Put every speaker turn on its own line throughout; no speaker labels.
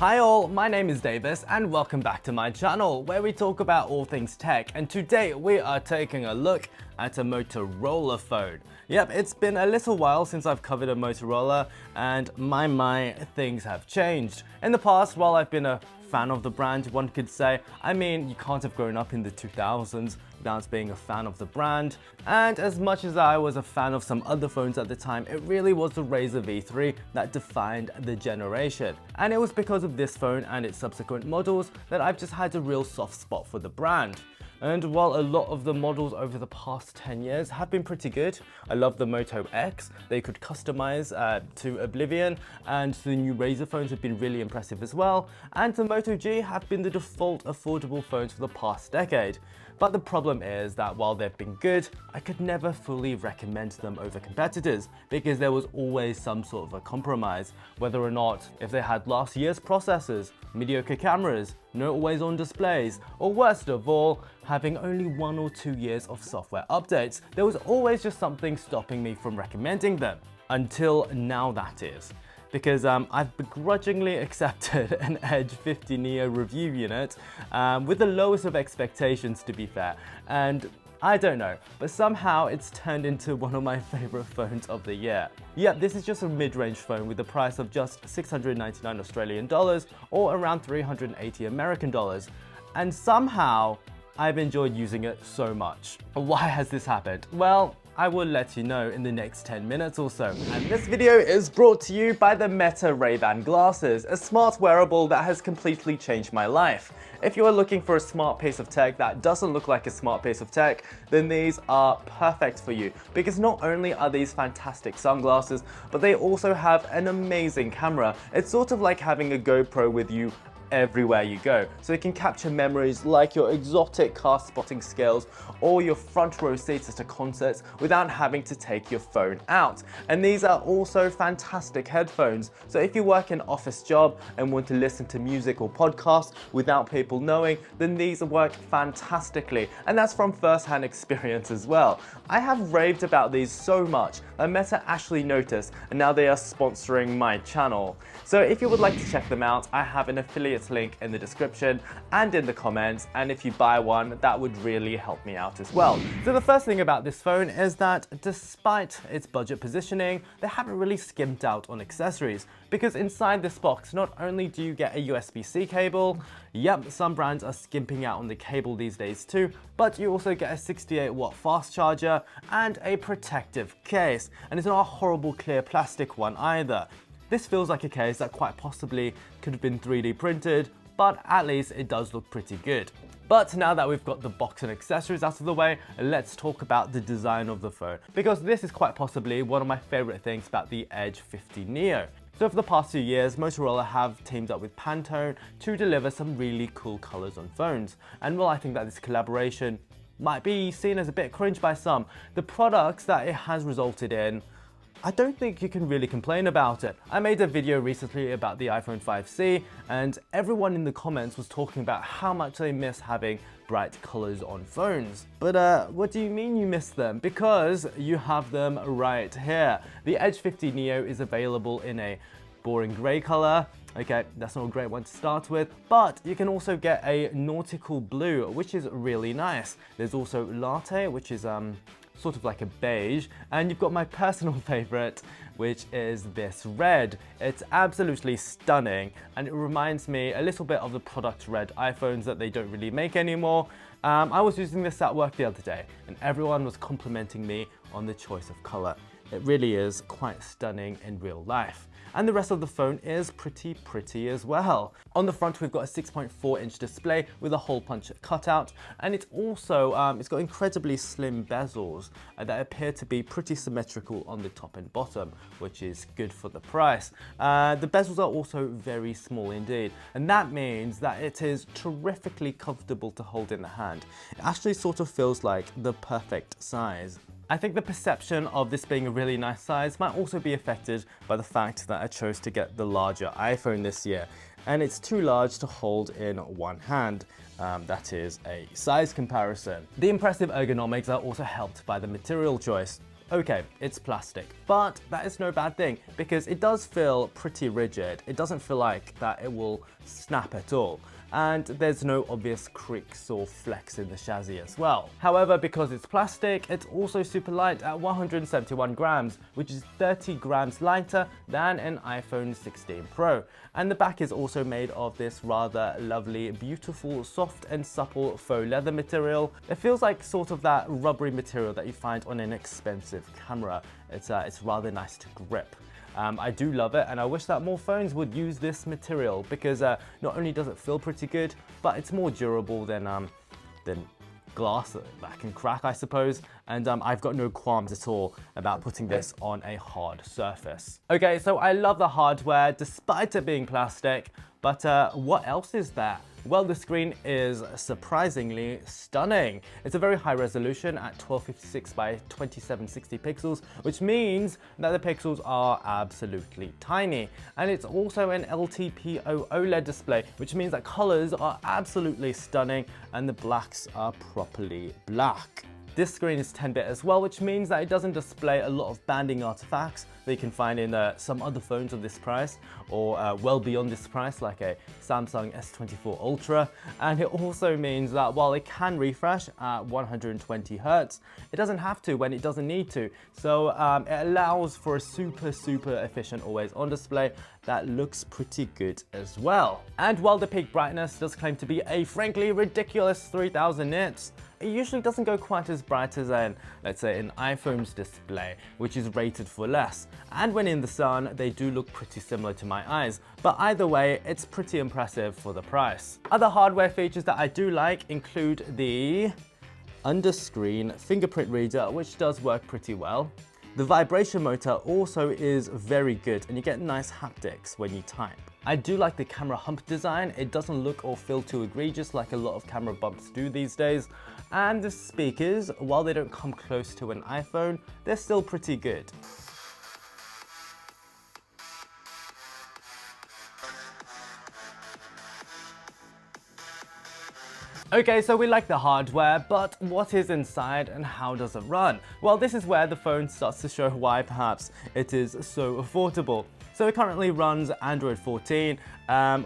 Hi all, my name is Davis and welcome back to my channel where we talk about all things tech, and today we are taking a look at a Motorola phone. Yep, it's been a little while since I've covered a Motorola and my things have changed. In the past, while I've been a fan of the brand, one could say, I mean, you can't have grown up in the 2000s without being a fan of the brand. And as much as I was a fan of some other phones at the time, it really was the Razr V3 that defined the generation. And it was because of this phone and its subsequent models that I've just had a real soft spot for the brand. And while a lot of the models over the past 10 years have been pretty good, I love the Moto X, they could customize to oblivion, and the new Razr phones have been really impressive as well, and the Moto G have been the default affordable phones for the past decade. But the problem is that while they've been good, I could never fully recommend them over competitors because there was always some sort of a compromise, whether or not if they had last year's processors, mediocre cameras, no always-on displays, or worst of all, having only 1 or 2 years of software updates. There was always just something stopping me from recommending them. Until now, that is. Because I've begrudgingly accepted an Edge 50 Neo review unit with the lowest of expectations, to be fair. And I don't know, but somehow it's turned into one of my favorite phones of the year. Yep, this is just a mid-range phone with the price of just 699 Australian dollars or around 380 American dollars. And somehow I've enjoyed using it so much. Why has this happened? Well, I will let you know in the next 10 minutes or so. And this video is brought to you by the Meta Ray-Ban glasses, a smart wearable that has completely changed my life. If you are looking for a smart piece of tech that doesn't look like a smart piece of tech, then these are perfect for you, because not only are these fantastic sunglasses, but they also have an amazing camera. It's sort of like having a GoPro with you everywhere you go, so it can capture memories like your exotic car spotting skills or your front row seats at a concert without having to take your phone out. And these are also fantastic headphones, so if you work an office job and want to listen to music or podcasts without people knowing, then these work fantastically, and that's from first-hand experience as well. I have raved about these so much that Meta actually noticed, and now they are sponsoring my channel. So if you would like to check them out, I have an affiliate link in the description and in the comments, and if you buy one, that would really help me out as well. So the first thing about this phone is that despite its budget positioning, they haven't really skimped out on accessories, because inside this box not only do you get a USB-C cable, yep, some brands are skimping out on the cable these days too, but you also get a 68-watt fast charger and a protective case, and it's not a horrible clear plastic one either. This feels like a case that quite possibly could have been 3D printed, but at least it does look pretty good. But now that we've got the box and accessories out of the way, let's talk about the design of the phone, because this is quite possibly one of my favorite things about the Edge 50 Neo. So for the past few years, Motorola have teamed up with Pantone to deliver some really cool colors on phones. And while I think that this collaboration might be seen as a bit cringe by some, the products that it has resulted in, I don't think you can really complain about it. I made a video recently about the iPhone 5C, and everyone in the comments was talking about how much they miss having bright colors on phones. But what do you mean you miss them? Because you have them right here. The Edge 50 Neo is available in a boring gray color. Okay, that's not a great one to start with, but you can also get a nautical blue, which is really nice. There's also latte, which is sort of like a beige, and you've got my personal favorite, which is this red. It's absolutely stunning, and it reminds me a little bit of the product red iPhones that they don't really make anymore. I was using this at work the other day, and everyone was complimenting me on the choice of color. It really is quite stunning in real life. And the rest of the phone is pretty as well. On the front, we've got a 6.4-inch display with a hole punch cutout, and it's also it's got incredibly slim bezels that appear to be pretty symmetrical on the top and bottom, which is good for the price. The bezels are also very small indeed, and that means that it is terrifically comfortable to hold in the hand. It actually sort of feels like the perfect size. I think the perception of this being a really nice size might also be affected by the fact that I chose to get the larger iPhone this year, and it's too large to hold in one hand. That is a size comparison. The impressive ergonomics are also helped by the material choice. Okay, it's plastic, but that is no bad thing because it does feel pretty rigid. It doesn't feel like that it will snap at all. And there's no obvious creaks or flex in the chassis as well. However, because it's plastic, it's also super light at 171 grams, which is 30 grams lighter than an iPhone 16 Pro. And the back is also made of this rather lovely, beautiful, soft and supple faux leather material. It feels like sort of that rubbery material that you find on an expensive camera. It's rather nice to grip. I do love it, and I wish that more phones would use this material because not only does it feel pretty good, but it's more durable than glass that can crack, I suppose. And I've got no qualms at all about putting this on a hard surface. Okay, so I love the hardware despite it being plastic, but what else is there? Well, the screen is surprisingly stunning. It's a very high resolution at 1256 by 2760 pixels, which means that the pixels are absolutely tiny. And it's also an LTPO OLED display, which means that colors are absolutely stunning and the blacks are properly black. This screen is 10-bit as well, which means that it doesn't display a lot of banding artifacts that you can find in some other phones of this price or well beyond this price, like a Samsung S24 Ultra. And it also means that while it can refresh at 120 Hz, it doesn't have to when it doesn't need to. So it allows for a super efficient always on display that looks pretty good as well. And while the peak brightness does claim to be a frankly ridiculous 3000 nits, it usually doesn't go quite as bright as let's say an iPhone's display, which is rated for less. And when in the sun, they do look pretty similar to my eyes. But either way, it's pretty impressive for the price. Other hardware features that I do like include the under-screen fingerprint reader, which does work pretty well. The vibration motor also is very good, and you get nice haptics when you type. I do like the camera hump design. It doesn't look or feel too egregious like a lot of camera bumps do these days. And the speakers, while they don't come close to an iPhone, they're still pretty good. Okay, so we like the hardware, but what is inside and how does it run? Well, this is where the phone starts to show why perhaps it is so affordable. So it currently runs Android 14.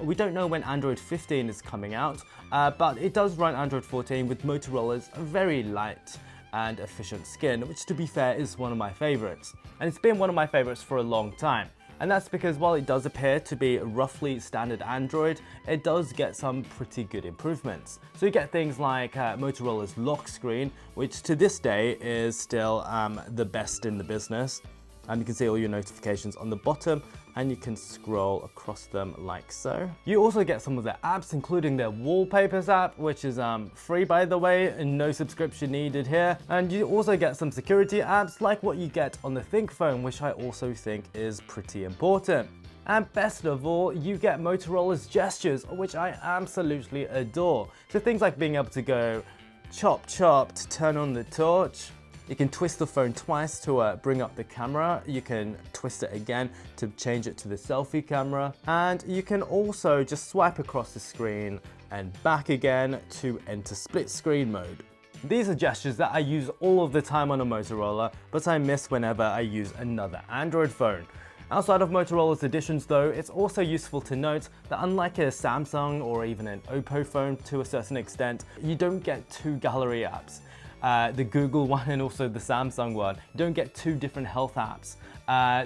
We don't know when Android 15 is coming out, but it does run Android 14 with Motorola's very light and efficient skin, which to be fair is one of my favorites. And it's been one of my favorites for a long time. And that's because while it does appear to be roughly standard Android, it does get some pretty good improvements. So you get things like Motorola's lock screen, which to this day is still the best in the business. And you can see all your notifications on the bottom, and you can scroll across them like so. You also get some of their apps, including their Wallpapers app, which is free by the way, and no subscription needed here. And you also get some security apps like what you get on the Think phone, which I also think is pretty important. And best of all, you get Motorola's gestures, which I absolutely adore. So things like being able to go chop chop to turn on the torch. You can twist the phone twice to bring up the camera. You can twist it again to change it to the selfie camera. And you can also just swipe across the screen and back again to enter split screen mode. These are gestures that I use all of the time on a Motorola, but I miss whenever I use another Android phone. Outside of Motorola's additions though, it's also useful to note that unlike a Samsung or even an Oppo phone to a certain extent, you don't get two gallery apps. The Google one and also the Samsung one. You don't get two different health apps,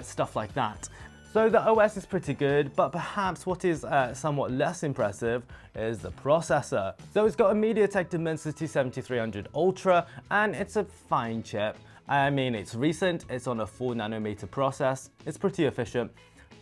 stuff like that. So the OS is pretty good, but perhaps what is somewhat less impressive is the processor. So it's got a MediaTek Dimensity 7300 Ultra, and it's a fine chip. I mean, it's recent, it's on a 4nm process, it's pretty efficient,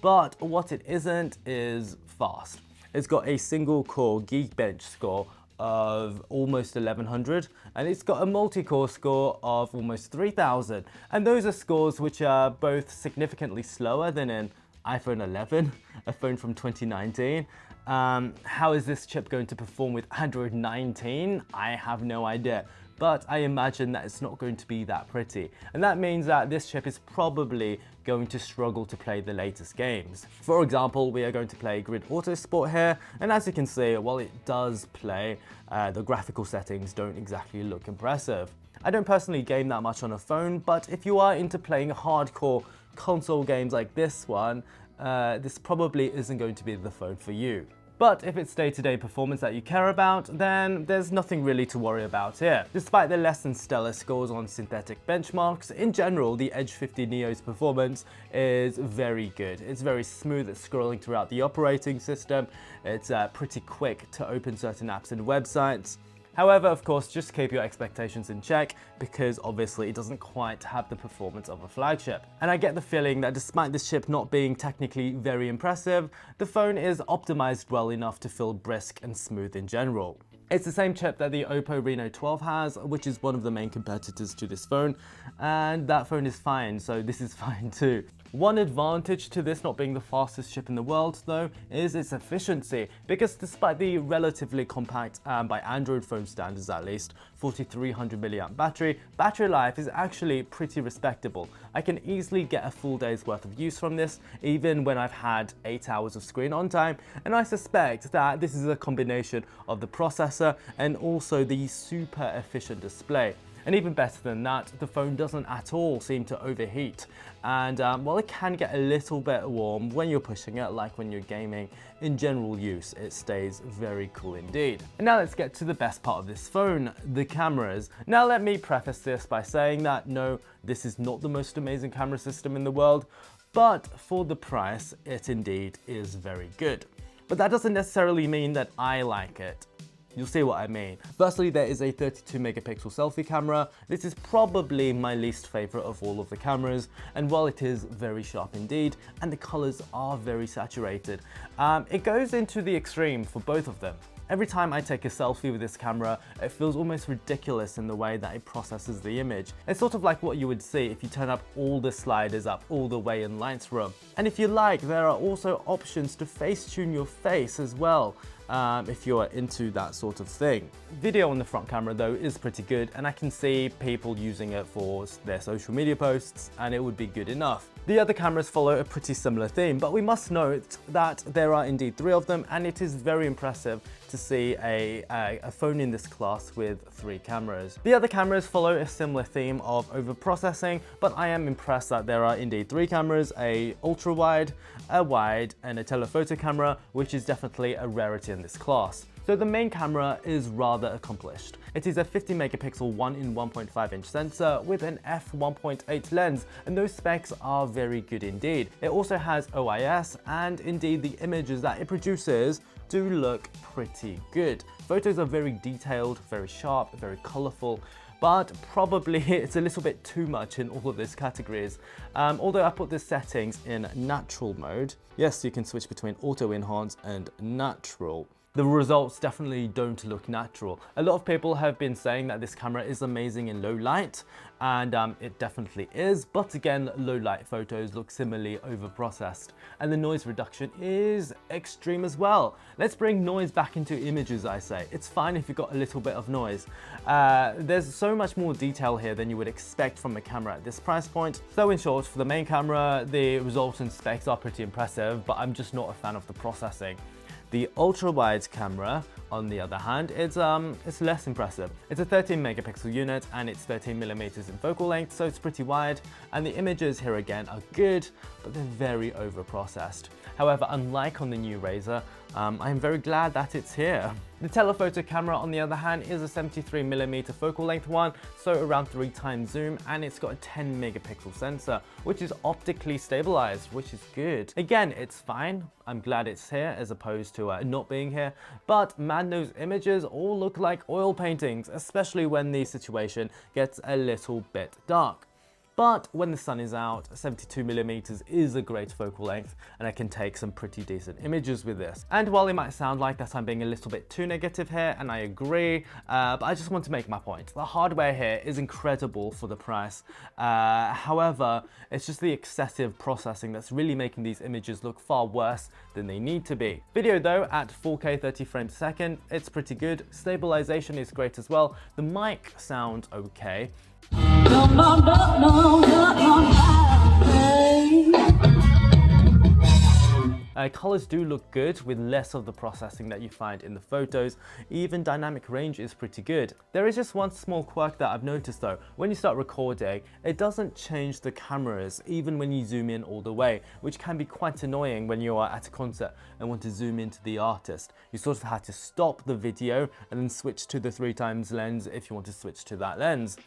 but what it isn't is fast. It's got a single core Geekbench score of almost 1100, and it's got a multi-core score of almost 3000, and those are scores which are both significantly slower than an iPhone 11, a phone from 2019. How is this chip going to perform with Android 19? I have no idea, but I imagine that it's not going to be that pretty. And that means that this chip is probably going to struggle to play the latest games. For example, we are going to play Grid Auto Sport here, and as you can see, while it does play, the graphical settings don't exactly look impressive. I don't personally game that much on a phone, but if you are into playing hardcore console games like this one, this probably isn't going to be the phone for you. But if it's day-to-day performance that you care about, then there's nothing really to worry about here. Despite the less than stellar scores on synthetic benchmarks, in general, the Edge 50 Neo's performance is very good. It's very smooth at scrolling throughout the operating system. It's pretty quick to open certain apps and websites. However, of course, just keep your expectations in check because obviously it doesn't quite have the performance of a flagship. And I get the feeling that despite this chip not being technically very impressive, the phone is optimized well enough to feel brisk and smooth in general. It's the same chip that the Oppo Reno 12 has, which is one of the main competitors to this phone, and that phone is fine, so this is fine too. One advantage to this not being the fastest chip in the world though is its efficiency, because despite the relatively compact, by Android phone standards at least, 4300 mAh battery life is actually pretty respectable. I can easily get a full day's worth of use from this, even when I've had 8 hours of screen on time, and I suspect that this is a combination of the processor and also the super efficient display. And even better than that, the phone doesn't at all seem to overheat. And while it can get a little bit warm when you're pushing it, like when you're gaming, in general use, it stays very cool indeed. And now let's get to the best part of this phone, the cameras. Now let me preface this by saying that no, this is not the most amazing camera system in the world, but for the price, it indeed is very good. But that doesn't necessarily mean that I like it. You'll see what I mean. Firstly, there is a 32 megapixel selfie camera. This is probably my least favorite of all of the cameras, and while it is very sharp indeed, and the colors are very saturated, it goes into the extreme for both of them. Every time I take a selfie with this camera, it feels almost ridiculous in the way that it processes the image. It's sort of like what you would see if you turn up all the sliders up all the way in Lightroom. And if you like, there are also options to face tune your face as well, if you're into that sort of thing. Video on the front camera though is pretty good, and I can see people using it for their social media posts, and it would be good enough. The other cameras follow a pretty similar theme, but we must note that there are indeed 3 of them, and it is very impressive to see a phone in this class with 3 cameras. The other cameras follow a similar theme of overprocessing, but I am impressed that there are indeed 3 cameras, a ultra wide, a wide, and a telephoto camera, which is definitely a rarity in this class. So the main camera is rather accomplished. It is a 50 megapixel 1.5 inch sensor with an f1.8 lens, and those specs are very good indeed. It also has OIS, and indeed the images that it produces do look pretty good. Photos are very detailed, very sharp, very colorful, but probably it's a little bit too much in all of these categories. Although I put the settings in natural mode, yes, you can switch between auto enhance and natural. The results definitely don't look natural. A lot of people have been saying that this camera is amazing in low light, and it definitely is, but again, low light photos look similarly overprocessed, and the noise reduction is extreme as well. Let's bring noise back into images, I say. It's fine if you've got a little bit of noise. There's so much more detail here than you would expect from a camera at this price point. So in short, for the main camera, the resultant specs are pretty impressive, but I'm just not a fan of the processing. The ultra-wide camera, on the other hand, it's less impressive. It's a 13 megapixel unit and it's 13 millimeters in focal length, so it's pretty wide, and the images here again are good, but they're very over-processed. However, unlike on the new Razr, I'm very glad that it's here. The telephoto camera, on the other hand, is a 73mm focal length one, so around 3 times zoom, and it's got a 10 megapixel sensor, which is optically stabilized, which is good. Again, it's fine. I'm glad it's here as opposed to not being here, but man, those images all look like oil paintings, especially when the situation gets a little bit dark. But when the sun is out, 72mm is a great focal length, and I can take some pretty decent images with this. And while it might sound like that I'm being a little bit too negative here, and I agree, but I just want to make my point. The hardware here is incredible for the price. However, it's just the excessive processing that's really making these images look far worse than they need to be. Video though, at 4K 30 frames a second, it's pretty good. Stabilization is great as well. The mic sounds okay. Colors do look good with less of the processing that you find in the photos. Even dynamic range is pretty good. There is just one small quirk that I've noticed though. When you start recording, it doesn't change the cameras even when you zoom in all the way, which can be quite annoying when you are at a concert and want to zoom into the artist. You sort of have to stop the video and then switch to the 3x lens if you want to switch to that lens.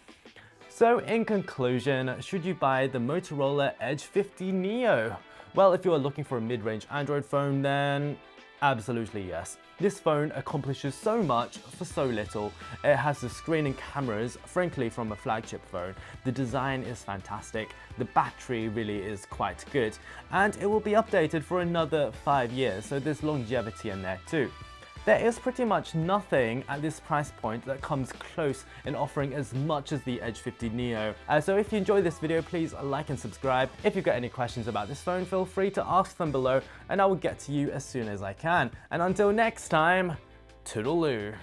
So in conclusion, should you buy the Motorola Edge 50 Neo? Well, if you are looking for a mid-range Android phone, then absolutely yes. This phone accomplishes so much for so little. It has the screen and cameras, frankly, from a flagship phone. The design is fantastic, the battery really is quite good, and it will be updated for another 5 years, so there's longevity in there too. There is pretty much nothing at this price point that comes close in offering as much as the Edge 50 Neo. So if you enjoyed this video, please like and subscribe. If you've got any questions about this phone, feel free to ask them below and I will get to you as soon as I can. And until next time, toodaloo.